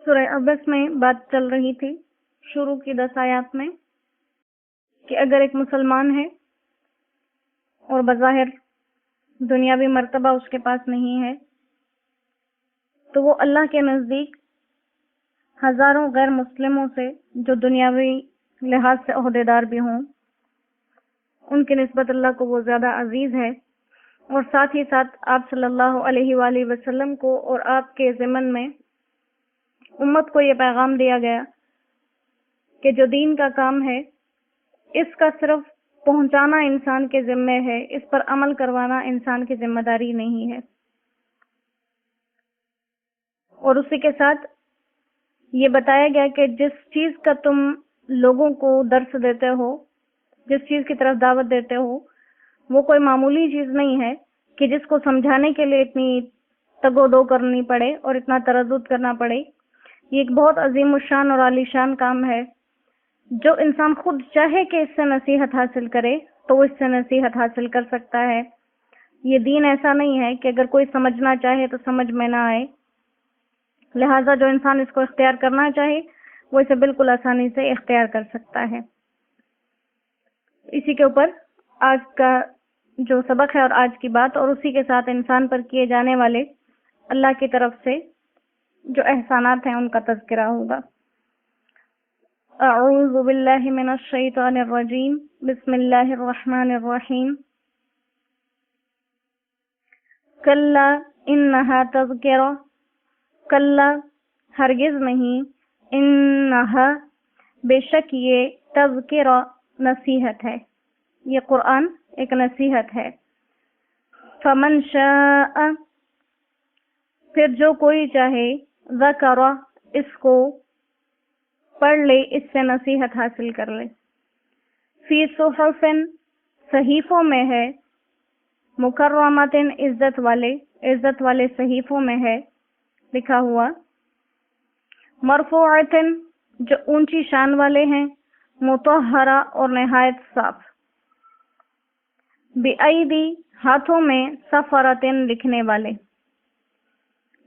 سورہ عبس میں بات چل رہی تھی شروع کی 10 آیات میں کہ اگر ایک مسلمان ہے اور بظاہر دنیاوی مرتبہ اس کے پاس نہیں ہے تو وہ اللہ کے نزدیک ہزاروں غیر مسلموں سے جو دنیاوی لحاظ سے عہدیدار بھی ہوں ان کی نسبت اللہ کو وہ زیادہ عزیز ہے، اور ساتھ ہی ساتھ آپ صلی اللہ علیہ وآلہ وسلم کو اور آپ کے ضمن میں امت کو یہ پیغام دیا گیا کہ جو دین کا کام ہے اس کا صرف پہنچانا انسان کے ذمے ہے، اس پر عمل کروانا انسان کی ذمہ داری نہیں ہے۔ اور اسی کے ساتھ یہ بتایا گیا کہ جس چیز کا تم لوگوں کو درس دیتے ہو، جس چیز کی طرف دعوت دیتے ہو، وہ کوئی معمولی چیز نہیں ہے کہ جس کو سمجھانے کے لیے اتنی تگ و دو کرنی پڑے اور اتنا تردد کرنا پڑے۔ یہ ایک بہت عظیم الشان اور عالی شان کام ہے۔ جو انسان خود چاہے کہ اس سے نصیحت حاصل کرے تو وہ اس سے نصیحت حاصل کر سکتا ہے۔ یہ دین ایسا نہیں ہے کہ اگر کوئی سمجھنا چاہے تو سمجھ میں نہ آئے، لہٰذا جو انسان اس کو اختیار کرنا چاہے وہ اسے بالکل آسانی سے اختیار کر سکتا ہے۔ اسی کے اوپر آج کا جو سبق ہے اور آج کی بات، اور اسی کے ساتھ انسان پر کیے جانے والے اللہ کی طرف سے جو احسانات ہیں ان کا تذکرہ ہوگا۔ اعوذ باللہ من الشیطان الرجیم، بسم اللہ الرحمن الرحیم۔ کلا انہا تذکرہ، کلا ہرگز نہیں، انہا بے شک یہ تذکرہ نصیحت ہے، یہ قرآن ایک نصیحت ہے۔ فمن شاء، پھر جو کوئی چاہے، ذکر، اس کو پڑھ لے، اس سے نصیحت حاصل کر لے۔ فی صحف، صحیفوں میں ہے، مکرمۃ، عزت والے صحیفوں میں ہے لکھا ہوا، مرفوعۃ، جو اونچی شان والے ہیں، مطہرہ، اور نہایت صاف، بِأَیْدِی، ہاتھوں میں، سفرۃ،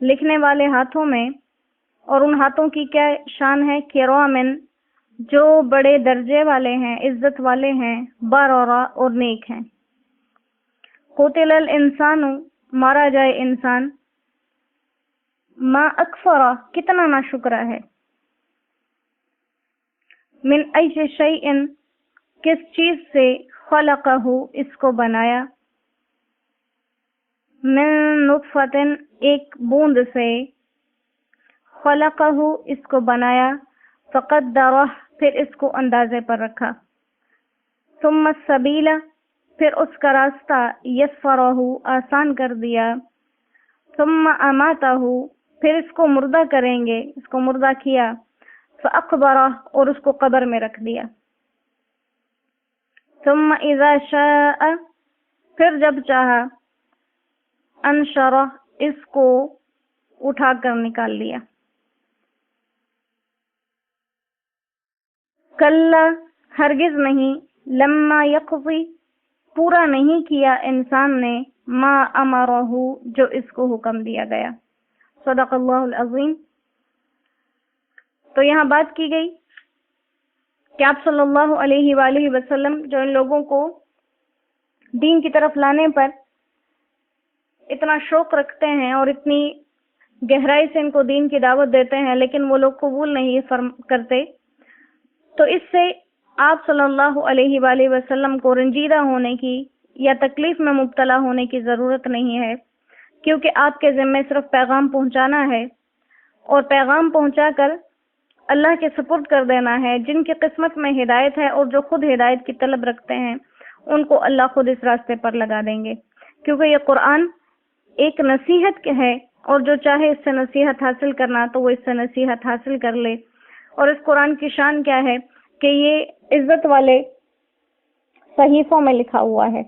لکھنے والے ہاتھوں میں، اور ان ہاتھوں کی کیا شان ہے، کرامن، جو بڑے درجے والے ہیں، عزت والے ہیں، بررا، اور نیک ہیں۔ قتل الانسان، مارا جائے انسان، ما اکفرہ، کتنا ناشکرا ہے، من ای شیء، کس چیز سے، خلقہ، اس کو بنایا، من نطفۃ، ایک بوند سے، خلقہ، اس کو بنایا، فقدرہ، پھر اس کو اندازے پر رکھا، ثم السبیل، پھر اس کا راستہ، یسرہ، آسان کر دیا، ثم اماتہ، پھر اس کو مردہ کریں گے، اس کو مردہ کیا، فاقبرہ، اور اس کو قبر میں رکھ دیا، ثم اذا شاء، پھر جب چاہا، انشرہ، اس کو اٹھا کر نکال لیا۔ کلا، ہرگز نہیں، لما یقضی، پورا نہیں کیا انسان نے، ما امرہ، جو اس کو حکم دیا گیا۔ صدق اللہ العظیم۔ تو یہاں بات کی گئی کہ آپ صلی اللہ علیہ وآلہ وسلم جو ان لوگوں کو دین کی طرف لانے پر اتنا شوق رکھتے ہیں اور اتنی گہرائی سے ان کو دین کی دعوت دیتے ہیں، لیکن وہ لوگ قبول نہیں کرتے، تو اس سے آپ صلی اللہ علیہ وآلہ وسلم کو رنجیدہ ہونے کی یا تکلیف میں مبتلا ہونے کی ضرورت نہیں ہے، کیونکہ آپ کے ذمے صرف پیغام پہنچانا ہے، اور پیغام پہنچا کر اللہ کے سپرد کر دینا ہے۔ جن کی قسمت میں ہدایت ہے اور جو خود ہدایت کی طلب رکھتے ہیں ان کو اللہ خود اس راستے پر لگا دیں گے، کیونکہ یہ قرآن ایک نصیحت ہے، اور جو چاہے اس سے نصیحت حاصل کرنا تو وہ اس سے نصیحت حاصل کر لے۔ اور اس قرآن کی شان کیا ہے کہ یہ عزت والے صحیفوں میں لکھا ہوا ہے،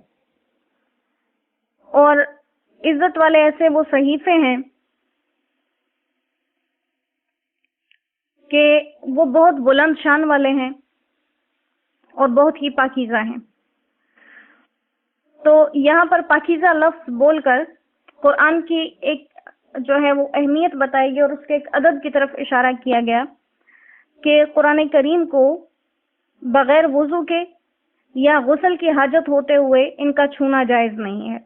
اور عزت والے ایسے وہ صحیفے ہیں کہ وہ بہت بلند شان والے ہیں اور بہت ہی پاکیزہ ہیں۔ تو یہاں پر پاکیزہ لفظ بول کر قرآن کی ایک جو ہے وہ اہمیت بتائی گئی اور اس کے ایک ادب کی طرف اشارہ کیا گیا کہ قرآن کریم کو بغیر وضو کے یا غسل کی حاجت ہوتے ہوئے ان کا چھونا جائز نہیں ہے۔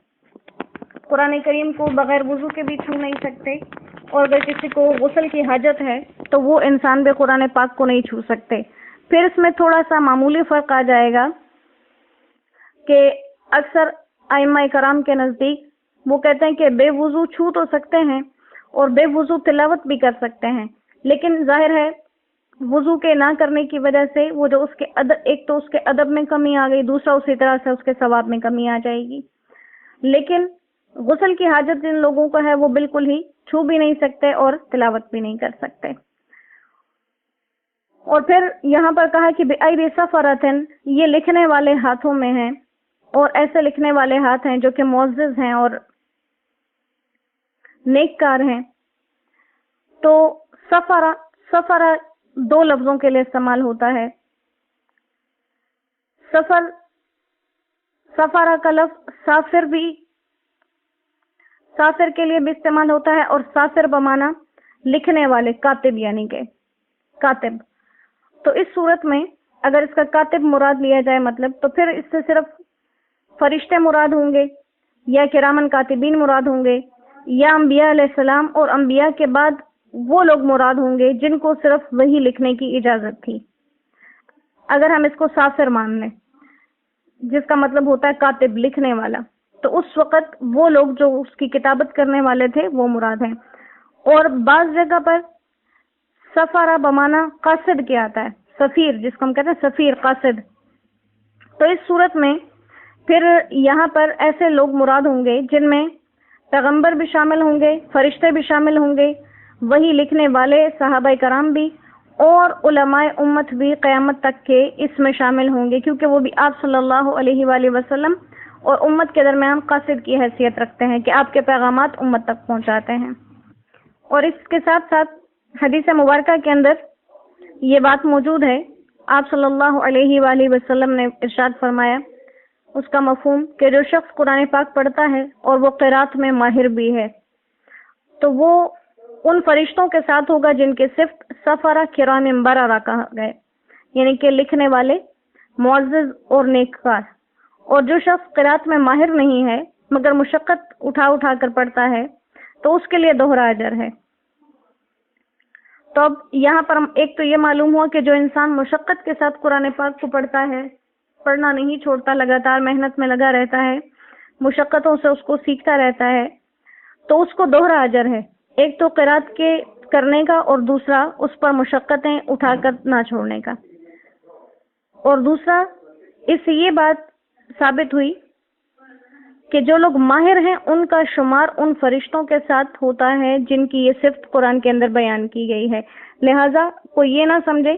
قرآن کریم کو بغیر وضو کے بھی چھو نہیں سکتے، اور اگر کسی کو غسل کی حاجت ہے تو وہ انسان بھی قرآن پاک کو نہیں چھو سکتے۔ پھر اس میں تھوڑا سا معمولی فرق آ جائے گا کہ اکثر ائمہ کرام کے نزدیک وہ کہتے ہیں کہ بے وضو چھو تو سکتے ہیں اور بے وضو تلاوت بھی کر سکتے ہیں، لیکن ظاہر ہے وضو کے نہ کرنے کی وجہ سے وہ جو اس کے ایک تو اس کے ادب میں کمی آ گئی، دوسرا اسی طرح سے اس کے ثواب میں کمی آ جائے گی۔ لیکن غسل کی حاجت جن لوگوں کو ہے وہ بالکل ہی چھو بھی نہیں سکتے اور تلاوت بھی نہیں کر سکتے۔ اور پھر یہاں پر کہا کہ بِأَيْدِي سَفَرَةٍ، یہ لکھنے والے ہاتھوں میں ہیں، اور ایسے لکھنے والے ہاتھ ہیں جو کہ معزز ہیں اور نیک کار ہیں۔ تو سفرہ دو لفظوں کے لیے استعمال ہوتا ہے۔ سفرہ کا لفظ سافر کے لیے بھی استعمال ہوتا ہے، اور سافر بمانا لکھنے والے، کاتب یعنی کہ کاتب۔ تو اس صورت میں اگر اس کا کاتب مراد لیا جائے مطلب، تو پھر اس سے صرف فرشتے مراد ہوں گے، یا کرامن کاتبین مراد ہوں گے، یا انبیاء علیہ السلام اور انبیاء کے بعد وہ لوگ مراد ہوں گے جن کو صرف وہی لکھنے کی اجازت تھی، اگر ہم اس کو سافر مان لیں، جس کا مطلب ہوتا ہے کاتب، لکھنے والا، تو اس وقت وہ لوگ جو اس کی کتابت کرنے والے تھے وہ مراد ہیں۔ اور بعض جگہ پر سفارہ بمانا قاصد کیا آتا ہے، سفیر، جس کو ہم کہتے ہیں سفیر، قاصد۔ تو اس صورت میں پھر یہاں پر ایسے لوگ مراد ہوں گے جن میں پیغمبر بھی شامل ہوں گے، فرشتے بھی شامل ہوں گے، وہی لکھنے والے صحابہ کرام بھی، اور علماء امت بھی قیامت تک کے اس میں شامل ہوں گے، کیونکہ وہ بھی آپ صلی اللہ علیہ وآلہ وسلم اور امت کے درمیان قاصد کی حیثیت رکھتے ہیں کہ آپ کے پیغامات امت تک پہنچاتے ہیں۔ اور اس کے ساتھ ساتھ حدیث مبارکہ کے اندر یہ بات موجود ہے، آپ صلی اللہ علیہ وآلہ وسلم نے ارشاد فرمایا، اس کا مفہوم کہ جو شخص قرآن پاک پڑھتا ہے اور وہ قرات میں ماہر بھی ہے تو وہ ان فرشتوں کے ساتھ ہوگا جن کے صفت سفرہ کرام بررہ کہا گئے، یعنی کہ لکھنے والے، معزز اور نیککار۔ اور جو شخص قرات میں ماہر نہیں ہے مگر مشقت اٹھا کر پڑھتا ہے تو اس کے لیے دوہرا اجر ہے۔ تو اب یہاں پر ایک تو یہ معلوم ہوا کہ جو انسان مشقت کے ساتھ قرآن پاک کو پڑھتا ہے، پڑھنا نہیں چھوڑتا، لگاتار محنت میں لگا رہتا ہے، مشقتوں سے اس کو سیکھتا رہتا ہے، تو اس کو دوہرا اجر ہے، ایک تو قرات کے کرنے کا اور دوسرا اس پر مشقتیں اٹھا کر نہ چھوڑنے کا۔ اور دوسرا اس سے یہ بات ثابت ہوئی کہ جو لوگ ماہر ہیں ان کا شمار ان فرشتوں کے ساتھ ہوتا ہے جن کی یہ صفت قرآن کے اندر بیان کی گئی ہے۔ لہٰذا کوئی یہ نہ سمجھے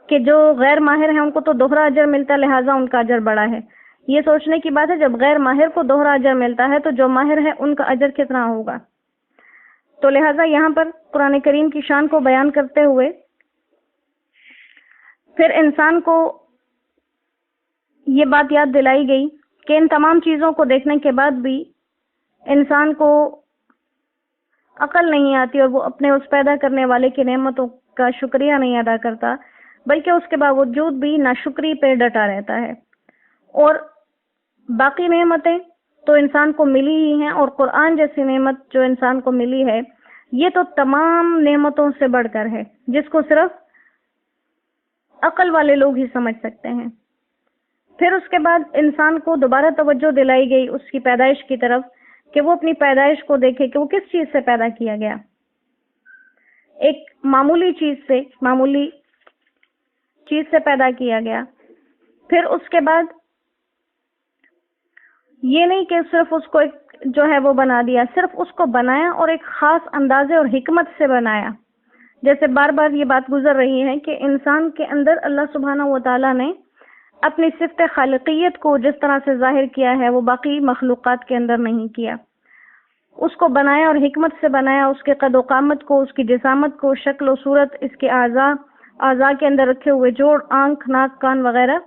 کہ جو غیر ماہر ہیں ان کو تو دوہرا اجر ملتا ہے لہٰذا ان کا اجر بڑا ہے۔ یہ سوچنے کی بات ہے، جب غیر ماہر کو دوہرا اجر ملتا ہے تو جو ماہر ہے ان کا اجر کتنا ہوگا۔ تو لہٰذا یہاں پر قرآن کریم کی شان کو بیان کرتے ہوئے پھر انسان کو یہ بات یاد دلائی گئی کہ ان تمام چیزوں کو دیکھنے کے بعد بھی انسان کو عقل نہیں آتی اور وہ اپنے اس پیدا کرنے والے کی نعمتوں کا شکریہ نہیں ادا کرتا، بلکہ اس کے باوجود بھی ناشکری پہ ڈٹا رہتا ہے۔ اور باقی نعمتیں تو انسان کو ملی ہی ہیں، اور قرآن جیسی نعمت جو انسان کو ملی ہے یہ تو تمام نعمتوں سے بڑھ کر ہے، جس کو صرف عقل والے لوگ ہی سمجھ سکتے ہیں۔ پھر اس کے بعد انسان کو دوبارہ توجہ دلائی گئی اس کی پیدائش کی طرف کہ وہ اپنی پیدائش کو دیکھے کہ وہ کس چیز سے پیدا کیا گیا، ایک معمولی چیز سے پیدا کیا گیا۔ پھر اس کے بعد یہ نہیں کہ صرف اس کو ایک جو ہے وہ بنا دیا، صرف اس کو بنایا اور ایک خاص اندازے اور حکمت سے بنایا۔ جیسے بار بار یہ بات گزر رہی ہے کہ انسان کے اندر اللہ سبحانہ و تعالیٰ نے اپنی صفت خالقیت کو جس طرح سے ظاہر کیا ہے وہ باقی مخلوقات کے اندر نہیں کیا، اس کو بنایا اور حکمت سے بنایا، اس کے قد و قامت کو، اس کی جسامت کو، شکل و صورت، اس کے اعضاء کے اندر رکھے ہوئے جوڑ، آنکھ، ناک، کان وغیرہ،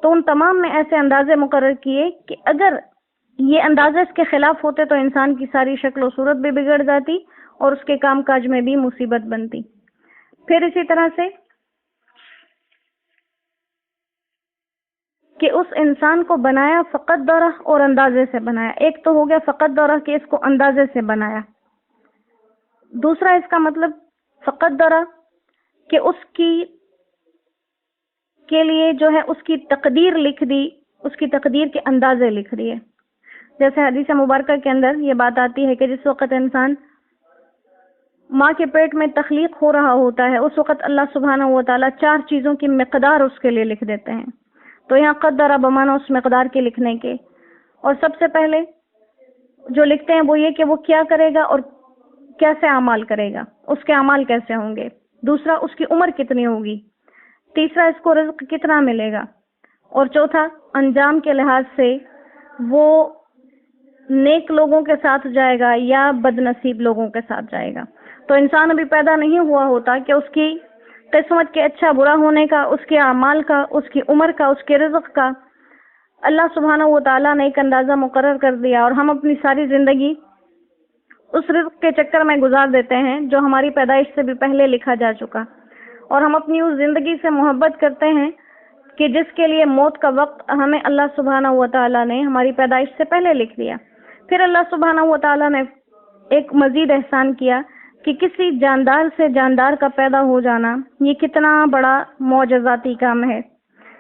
تو ان تمام میں ایسے اندازے مقرر کیے کہ اگر یہ اندازے اس کے خلاف ہوتے تو انسان کی ساری شکل و صورت بھی بگڑ جاتی اور اس کے کام کاج میں بھی مصیبت بنتی۔ پھر اسی طرح سے کہ اس انسان کو بنایا فقط دورہ اور اندازے سے بنایا۔ ایک تو ہو گیا فقط دورہ کہ اس کو اندازے سے بنایا، دوسرا اس کا مطلب فقط دورہ کہ اس کی کے لیے جو ہے اس کی تقدیر لکھ دی، اس کی تقدیر کے اندازے لکھ دیے۔ جیسے حدیث مبارکہ کے اندر یہ بات آتی ہے کہ جس وقت انسان ماں کے پیٹ میں تخلیق ہو رہا ہوتا ہے اس وقت اللہ سبحانہ و تعالیٰ 4 چیزوں کی مقدار اس کے لیے لکھ دیتے ہیں۔ تو یہاں قدر بمانا اس مقدار کے لکھنے کے، اور سب سے پہلے جو لکھتے ہیں وہ یہ کہ وہ کیا کرے گا اور کیسے اعمال کرے گا، اس کے اعمال کیسے ہوں گے، دوسرا اس کی عمر کتنی ہوگی، تیسرا اس کو رزق کتنا ملے گا، اور چوتھا انجام کے لحاظ سے وہ نیک لوگوں کے ساتھ جائے گا یا بد نصیب لوگوں کے ساتھ جائے گا۔ تو انسان ابھی پیدا نہیں ہوا ہوتا کہ اس کی قسمت کے اچھا برا ہونے کا، اس کے اعمال کا، اس کی عمر کا، اس کے رزق کا اللہ سبحانہ و تعالیٰ نے ایک اندازہ مقرر کر دیا، اور ہم اپنی ساری زندگی اس رزق کے چکر میں گزار دیتے ہیں جو ہماری پیدائش سے بھی پہلے لکھا جا چکا، اور ہم اپنی اس زندگی سے محبت کرتے ہیں کہ جس کے لیے موت کا وقت ہمیں اللہ سبحانہ و تعالیٰ نے ہماری پیدائش سے پہلے لکھ دیا۔ پھر اللہ سبحانہ و تعالیٰ نے ایک مزید احسان کیا کہ کسی جاندار سے جاندار کا پیدا ہو جانا یہ کتنا بڑا معجزاتی کام ہے،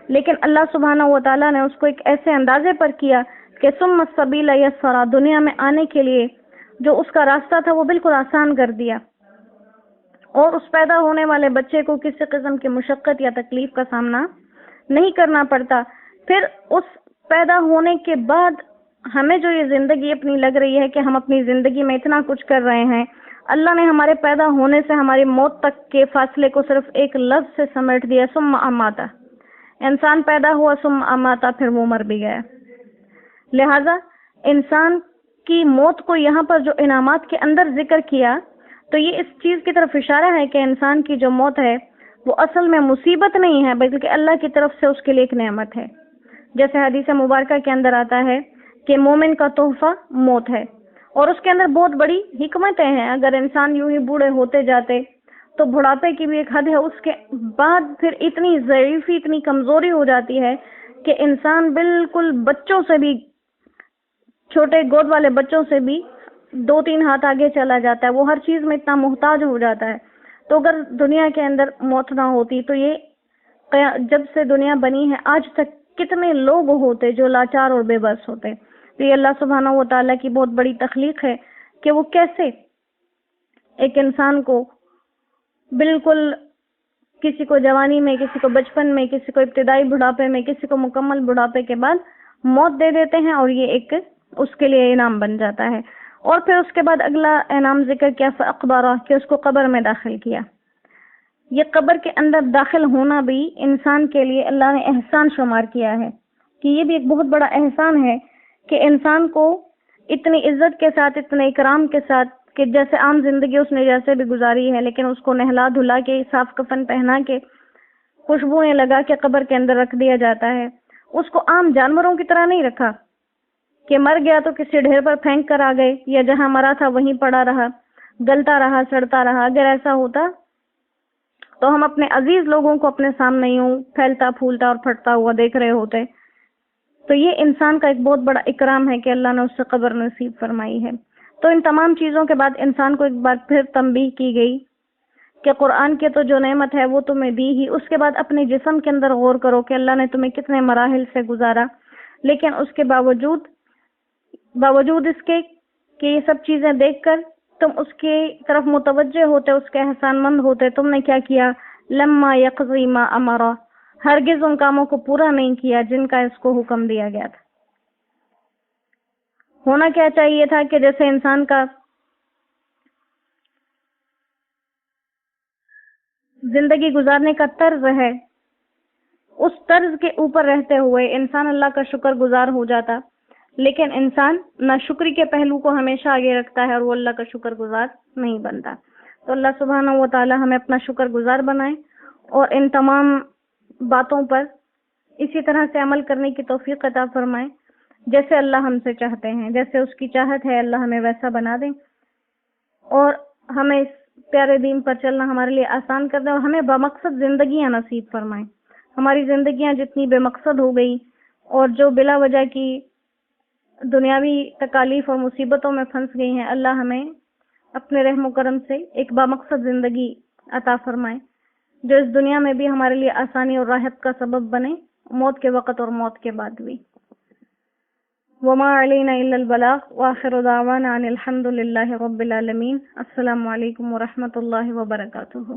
لیکن اللہ سبحانہ و تعالیٰ نے اس کو ایک ایسے اندازے پر کیا کہ ثم السبیل یسرا، دنیا میں آنے کے لیے جو اس کا راستہ تھا وہ بالکل آسان کر دیا، اور اس پیدا ہونے والے بچے کو کسی قسم کی مشقت یا تکلیف کا سامنا نہیں کرنا پڑتا۔ پھر اس پیدا ہونے کے بعد ہمیں جو یہ زندگی اپنی لگ رہی ہے کہ ہم اپنی زندگی میں اتنا کچھ کر رہے ہیں، اللہ نے ہمارے پیدا ہونے سے ہماری موت تک کے فاصلے کو صرف ایک لفظ سے سمیٹ دیا، ثم اماتا۔ انسان پیدا ہوا ثم اماتا، پھر وہ مر بھی گیا۔ لہذا انسان کی موت کو یہاں پر جو انعامات کے اندر ذکر کیا تو یہ اس چیز کی طرف اشارہ ہے کہ انسان کی جو موت ہے وہ اصل میں مصیبت نہیں ہے بلکہ اللہ کی طرف سے اس کے لیے ایک نعمت ہے۔ جیسے حدیث مبارکہ کے اندر آتا ہے کہ مومن کا تحفہ موت ہے، اور اس کے اندر بہت بڑی حکمتیں ہیں۔ اگر انسان یوں ہی بوڑھے ہوتے جاتے تو بڑھاپے کی بھی ایک حد ہے، اس کے بعد پھر اتنی ضعیفی، اتنی کمزوری ہو جاتی ہے کہ انسان بالکل بچوں سے بھی، چھوٹے گود والے بچوں سے بھی 2-3 ہاتھ آگے چلا جاتا ہے، وہ ہر چیز میں اتنا محتاج ہو جاتا ہے۔ تو اگر دنیا کے اندر موت نہ ہوتی تو یہ جب سے دنیا بنی ہے آج تک کتنے لوگ ہوتے جو لاچار اور بے بس ہوتے۔ تو یہ اللہ سبحانہ و تعالیٰ کی بہت بڑی تخلیق ہے کہ وہ کیسے ایک انسان کو بالکل کسی کو جوانی میں، کسی کو بچپن میں، کسی کو ابتدائی بڑھاپے میں، کسی کو مکمل بڑھاپے کے بعد موت دے دیتے ہیں، اور یہ ایک اس کے لیے انعام بن جاتا ہے۔ اور پھر اس کے بعد اگلا انعام ذکر کیا، فاقبرہ، کہ اس کو قبر میں داخل کیا۔ یہ قبر کے اندر داخل ہونا بھی انسان کے لیے اللہ نے احسان شمار کیا ہے کہ یہ بھی ایک بہت بڑا احسان ہے کہ انسان کو اتنی عزت کے ساتھ، اتنے اکرام کے ساتھ، کہ جیسے عام زندگی اس نے جیسے بھی گزاری ہے لیکن اس کو نہلا دھلا کے، صاف کفن پہنا کے، خوشبوئیں لگا کے قبر کے اندر رکھ دیا جاتا ہے۔ اس کو عام جانوروں کی طرح نہیں رکھا کہ مر گیا تو کسی ڈھیر پر پھینک کر آ گئے یا جہاں مرا تھا وہیں پڑا رہا، گلتا رہا، سڑتا رہا۔ اگر ایسا ہوتا تو ہم اپنے عزیز لوگوں کو اپنے سامنے یوں پھیلتا پھولتا اور پھٹتا ہوا دیکھ رہے ہوتے۔ تو یہ انسان کا ایک بہت بڑا اکرام ہے کہ اللہ نے اس سے قبر نصیب فرمائی ہے۔ تو ان تمام چیزوں کے بعد انسان کو ایک بار پھر تنبیہ کی گئی کہ قرآن کی تو جو نعمت ہے وہ تمہیں دی ہی، اس کے بعد اپنے جسم کے اندر غور کرو کہ اللہ نے تمہیں کتنے مراحل سے گزارا، لیکن اس کے باوجود اس کے کہ یہ سب چیزیں دیکھ کر تم اس کی طرف متوجہ ہوتے، اس کے احسان مند ہوتے، تم نے کیا کیا، لما یقضی ما امرا، ہرگز ان کاموں کو پورا نہیں کیا جن کا اس کو حکم دیا گیا تھا۔ ہونا کیا چاہیے تھا کہ جیسے انسان کا زندگی گزارنے کا طرز ہے، اس طرز کے اوپر رہتے ہوئے انسان اللہ کا شکر گزار ہو جاتا، لیکن انسان ناشکری کے پہلو کو ہمیشہ آگے رکھتا ہے اور وہ اللہ کا شکر گزار نہیں بنتا۔ تو اللہ سبحانہ و تعالی ہمیں اپنا شکر گزار بنائے اور ان تمام باتوں پر اسی طرح سے عمل کرنے کی توفیق عطا فرمائے جیسے اللہ ہم سے چاہتے ہیں، جیسے اس کی چاہت ہے اللہ ہمیں ویسا بنا دیں، اور ہمیں اس پیارے دین پر چلنا ہمارے لیے آسان کر دیں اور ہمیں بمقصد زندگیاں نصیب فرمائیں. ہماری زندگیاں جتنی بے مقصد ہو گئی اور جو بلا وجہ کی دنیاوی تکالیف اور مصیبتوں میں پھنس گئی ہیں، اللہ ہمیں اپنے رحم و کرم سے ایک بامقصد زندگی عطا فرمائے جو اس دنیا میں بھی ہمارے لیے آسانی اور راحت کا سبب بنے، موت کے وقت اور موت کے بعد بھی. وما علینا الا البلاغ وآخر دعوانا ان الحمد للہ رب العالمین. السلام علیکم ورحمۃ اللہ وبرکاتہ.